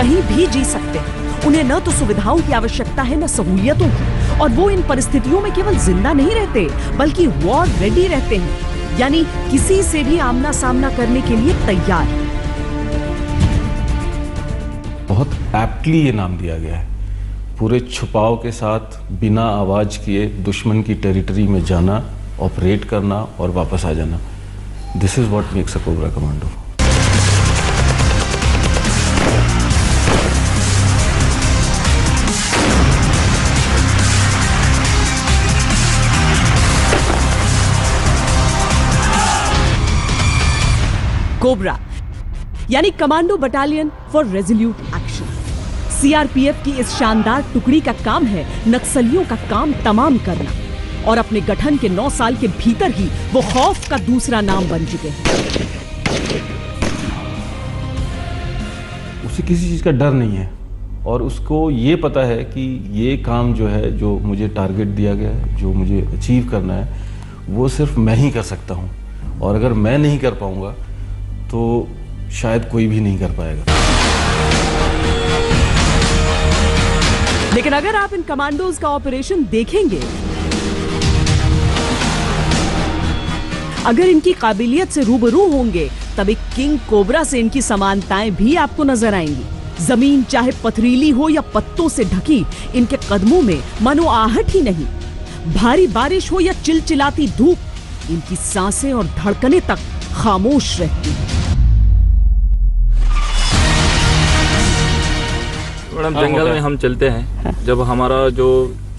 कहीं भी जी सकते हैं। उन्हें न तो सुविधाओं की आवश्यकता है न सहूलियतों की, और वो इन परिस्थितियों में केवल जिंदा नहीं रहते बल्कि वॉर रेडी रहते हैं, यानी किसी से भी आमना सामना करने के लिए तैयार। बहुत एप्टली ये नाम दिया गया है। पूरे छुपाव के साथ बिना आवाज किए दुश्मन की टेरिटरी में जाना, ऑपरेट करना और वापस आ जाना। This is what makes a cobra commando. Cobra यानी commando battalion for resolute action. CRPF की इस शानदार टुकड़ी का काम है नक्सलियों का काम तमाम करना, और अपने गठन के 9 साल के भीतर ही वो खौफ का दूसरा नाम बन चुके हैं। उसे किसी चीज का डर नहीं है और उसको ये पता है कि ये काम जो है, जो मुझे टारगेट दिया गया है, जो मुझे अचीव करना है, वो सिर्फ मैं ही कर सकता हूँ, और अगर मैं नहीं कर पाऊंगा तो शायद कोई भी नहीं कर पाएगा। लेकिन अगर आप इन कमांडोज का ऑपरेशन देखेंगे, अगर इनकी काबिलियत से रूबरू होंगे, तब एक किंग कोबरा से इनकी समानताएं भी आपको नजर आएंगी। जमीन चाहे पथरीली हो या पत्तों से ढकी, इनके कदमों में मानो आहट ही नहीं। भारी बारिश हो या चिलचिलाती धूप, इनकी सांसें और धड़कनें तक खामोश रहती। मैडम, जंगल में हम चलते हैं, जब हमारा जो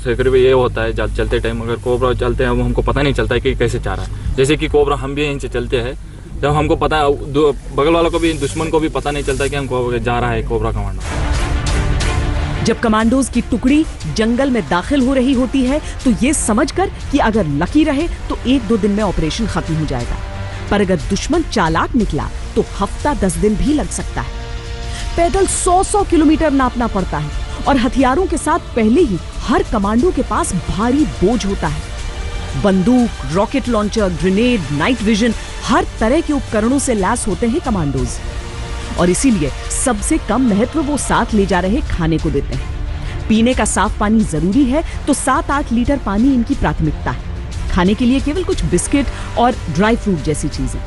सेक्रेटरी पे ये होता है, चलते टाइम अगर कोबरा चलते हैं, वो हमको पता नहीं चलता है कि कैसे जा रहा है। जैसे कि कोबरा हम भी यहीं से चलते हैं, जब हमको पता है, बगल वालों को भी, दुश्मन को भी पता नहीं चलता कि हमको जा रहा है कोबरा कमांडो। जब कमांडोज की टुकड़ी जंगल में दाखिल हो रही होती है, तो ये समझकर कि अगर लकी रहे तो 1-2 दिन में ऑपरेशन खत्म हो जाएगा, पर अगर दुश्मन चालाक निकला तो हफ्ता 10 दिन भी लग सकता है। पैदल 100-100 किलोमीटर नापना पड़ता है, और हथियारों के साथ पहले ही हर कमांडो के पास भारी बोझ होता है। बंदूक, rocket launcher, grenade, night vision, हर तरह के उपकरणों से लैस होते हैं कमांडोज, और इसीलिए सबसे कम महत्व वो साथ ले जा रहे खाने को देते हैं। पीने का साफ पानी जरूरी है, तो 7-8 लीटर पानी इनकी प्राथमिकता है। खाने के लिए केवल कुछ बिस्किट और ड्राई फ्रूट जैसी चीजें।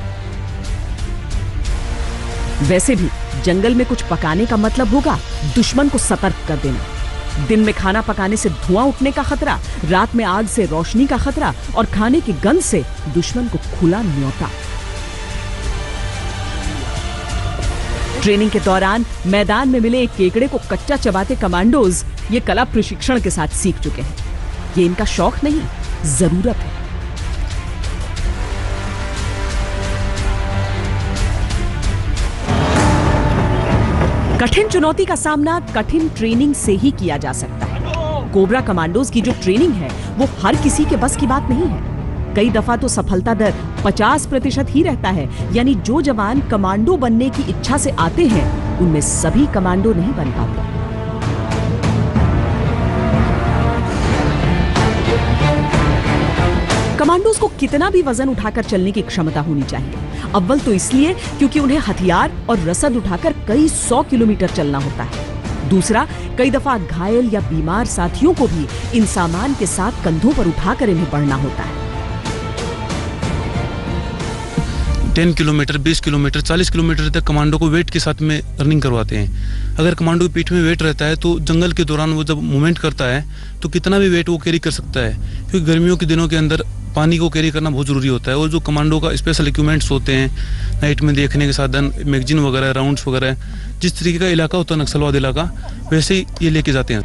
वैसे भी जंगल में कुछ पकाने का मतलब होगा दुश्मन को सतर्क कर देना। दिन में खाना पकाने से धुआं उठने का खतरा, रात में आग से रोशनी का खतरा, और खाने की गंध से दुश्मन को खुला न्योता। ट्रेनिंग के दौरान मैदान में मिले एक केकड़े को कच्चा चबाते कमांडोज ये कला प्रशिक्षण के साथ सीख चुके हैं। ये इनका शौक नहीं, जरूरत है। कठिन चुनौती का सामना कठिन ट्रेनिंग से ही किया जा सकता है। कोबरा कमांडोज की जो ट्रेनिंग है, वो हर किसी के बस की बात नहीं है। कई दफा तो सफलता दर 50% ही रहता है, यानी जो जवान कमांडो बनने की इच्छा से आते हैं, उनमें सभी कमांडो नहीं बन पाते। कमांडोज को कितना भी वजन उठाकर चलने की क्षमता होनी चाहिए। अव्वल तो इसलिए क्योंकि उन्हें हथियार और रसद उठाकर कई 100 किलोमीटर चलना होता है। दूसरा, कई दफा घायल या बीमार साथियों को भी इन सामान के साथ कंधों पर उठाकर इन्हें बढ़ना होता है। 10 किलोमीटर, 20 किलोमीटर, 40 किलोमीटर तक कमांडो को वेट के साथ में रनिंग करवाते हैं। अगर कमांडो की पीठ में वेट रहता है तो जंगल के दौरान वो जब मूवमेंट करता है तो कितना भी वेट वो कैरी कर सकता है, क्योंकि गर्मियों के दिनों के अंदर पानी को कैरी करना बहुत ज़रूरी होता है। और जो कमांडो का स्पेशल इक्विपमेंट्स होते हैं, नाइट में देखने के साधन, मैगजीन वगैरह, राउंड्स वगैरह, जिस तरीके का इलाका होता है नक्सलवाद इलाका, वैसे ही ये लेके जाते हैं।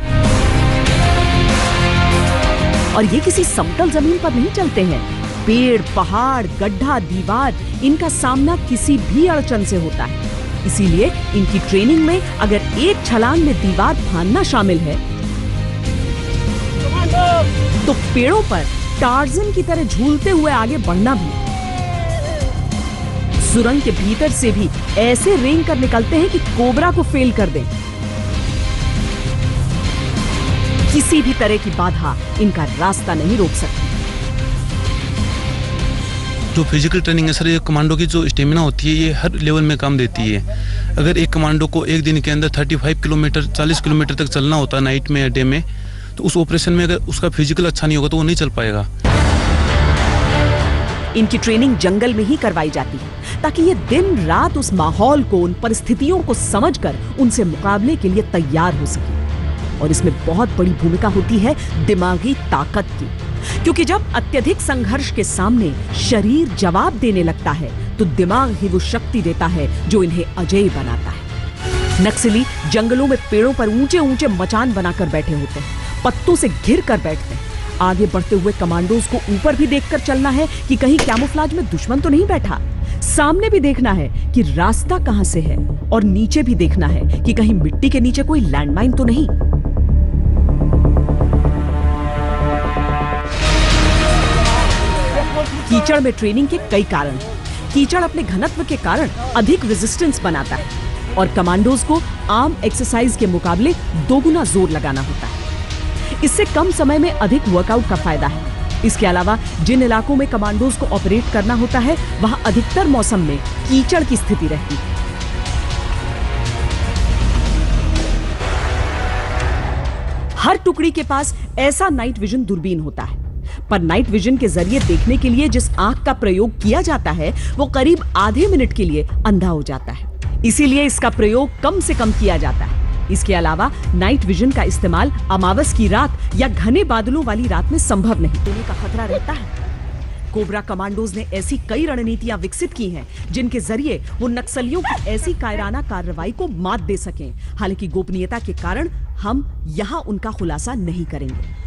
और ये किसी समतल जमीन पर नहीं चलते हैं। पेड़, पहाड़, गड्ढा, दीवार, इनका सामना किसी भी अड़चन से होता है। इसीलिए इनकी ट्रेनिंग में अगर एक छलांग में दीवार फांदना शामिल है, तो पेड़ों पर टार्जन की तरह झूलते हुए आगे बढ़ना भी। सुरंग के भीतर से भी ऐसे रेंग कर निकलते हैं कि कोबरा को फेल कर दें। किसी भी तरह की बाधा इनका रास्ता नहीं रोक सकती। जो फिजिकल ट्रेनिंग है सर, ये कमांडो की जो स्टेमिना होती है, ये हर लेवल में काम देती है। अगर एक कमांडो को एक दिन के अंदर 35 किलोमीटर 40 किलोमीटर तक चलना होता है नाइट में या डे में, तो उस ऑपरेशन में अगर उसका फिजिकल अच्छा नहीं होगा तो वो नहीं चल पाएगा। इनकी ट्रेनिंग जंगल में ही करवाई जाती है ताकि ये दिन रात उस माहौल को, उन परिस्थितियों को समझकर उनसे मुकाबले के लिए तैयार हो सके। और इसमें बहुत बड़ी भूमिका होती है दिमागी ताकत की, क्योंकि जब अत्यधिक संघर्ष के सामने शरीर जवाब देने लगता है तो दिमाग ही वो शक्ति देता है जो इन्हें अजेय बनाता है। नक्सली जंगलों में पेड़ों पर ऊंचे ऊंचे मचान बनाकर बैठे होते हैं, पत्तों से घिर कर बैठते हैं। आगे बढ़ते हुए कमांडोज को ऊपर भी देखकर चलना है कि कहीं कैमोफ्लेज में दुश्मन तो नहीं बैठा। सामने भी देखना है कि रास्ता कहां से है, और नीचे भी देखना है कि कहीं मिट्टी के नीचे कोई लैंडमाइन तो नहीं। कीचड़ में ट्रेनिंग के कई कारण हैं। कीचड़ अपने घनत्व के कारण अधिक रेजिस्टेंस बनाता है और कमांडोज को आम एक्सरसाइज के मुकाबले दोगुना जोर लगाना होता है। इससे कम समय में अधिक वर्कआउट का फायदा है। इसके अलावा जिन इलाकों में कमांडोज को ऑपरेट करना होता है वहां अधिकतर मौसम में कीचड़ की स्थिति रहती है। हर टुकड़ी के पास ऐसा नाइट विजन दूरबीन होता है, पर नाइट विजन के जरिए देखने के लिए जिस आंख का प्रयोग किया जाता है वो करीब आधे मिनट के लिए अंधा हो जाता है। इसीलिए इसका प्रयोग कम से कम किया जाता है। इसके अलावा नाइट विजन का इस्तेमाल अमावस की रात या घने बादलों वाली रात में संभव नहीं होने का खतरा रहता है। कोबरा कमांडोज ने ऐसी कई रणनीतियां विकसित की हैं जिनके जरिए वो नक्सलियों की ऐसी कायराना कार्रवाई को मात दे सकें। हालांकि गोपनीयता के कारण हम यहां उनका खुलासा नहीं करेंगे।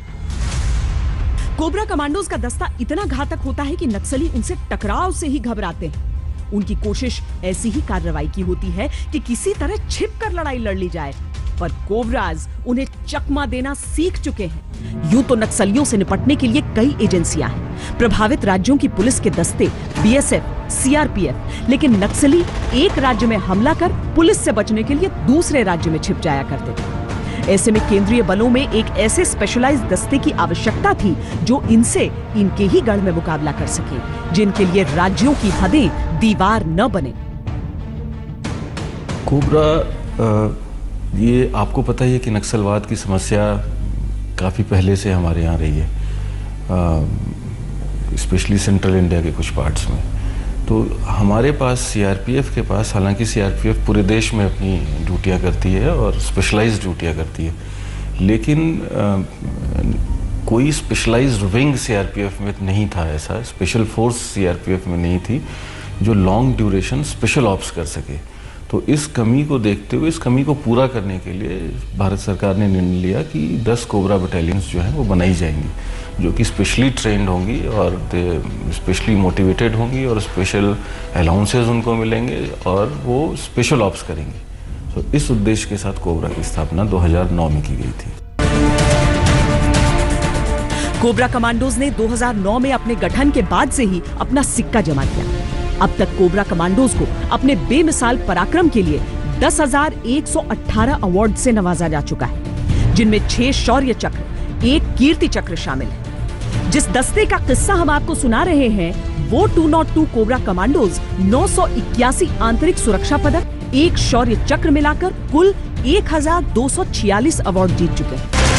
कोबरा कमांडोज का दस्ता इतना घातक होता है कि नक्सली उनसे टकराव से ही घबराते हैं। उनकी कोशिश ऐसी ही कार्रवाई की होती है कि किसी तरह छिपकर लड़ाई लड़ ली जाए, पर कोबराज उन्हें चकमा देना सीख चुके हैं। यूं तो नक्सलियों से निपटने के लिए कई एजेंसियां हैं, प्रभावित राज्यों की पुलिस के दस्ते, बीएसएफ, सीआरपीएफ, लेकिन नक्सली एक राज्य में हमला कर पुलिस से बचने के लिए दूसरे राज्य में छिप जाया करते थे। ऐसे में केंद्रीय बलों में एक ऐसे स्पेशलाइज्ड दस्ते की आवश्यकता थी जो इनसे इनके ही गढ़ में मुकाबला कर सके, जिनके लिए राज्यों की हदें दीवार न बने। कोबरा, ये आपको पता ही है कि नक्सलवाद की समस्या काफ़ी पहले से हमारे यहाँ रही है, स्पेशली सेंट्रल इंडिया के कुछ पार्ट्स में। तो हमारे पास सीआरपीएफ के पास, हालांकि सीआरपीएफ पूरे देश में अपनी ड्यूटियाँ करती है और स्पेशलाइज्ड ड्यूटियाँ करती है, लेकिन कोई स्पेशलाइज्ड विंग सीआरपीएफ में नहीं था। ऐसा स्पेशल फोर्स सीआरपीएफ में नहीं थी जो लॉन्ग ड्यूरेशन स्पेशल ऑप्स कर सके। तो इस कमी को देखते हुए, इस कमी को पूरा करने के लिए भारत सरकार ने निर्णय लिया कि 10 कोबरा बटालियंस जो हैं वो बनाई जाएंगी, जो कि स्पेशली ट्रेंड होंगी और स्पेशली मोटिवेटेड होंगी और स्पेशल अलाउंसेस उनको मिलेंगे और वो स्पेशल ऑप्स करेंगे। तो इस उद्देश्य के साथ कोबरा की स्थापना 2009 में की गई थी। कोबरा कमांडोज ने 2009 में अपने गठन के बाद से ही अपना सिक्का जमा किया। अब तक कोबरा कमांडोज को अपने बेमिसाल पराक्रम के लिए 10,118 अवार्ड से नवाजा जा चुका है, जिनमें 6 शौर्य चक्र, 1 कीर्ति चक्र शामिल है। जिस दस्ते का किस्सा हम आपको सुना रहे हैं वो 202 कोबरा कमांडोज 981 आंतरिक सुरक्षा पदक, 1 शौर्य चक्र मिलाकर कुल 1,246 अवार्ड जीत चुके हैं।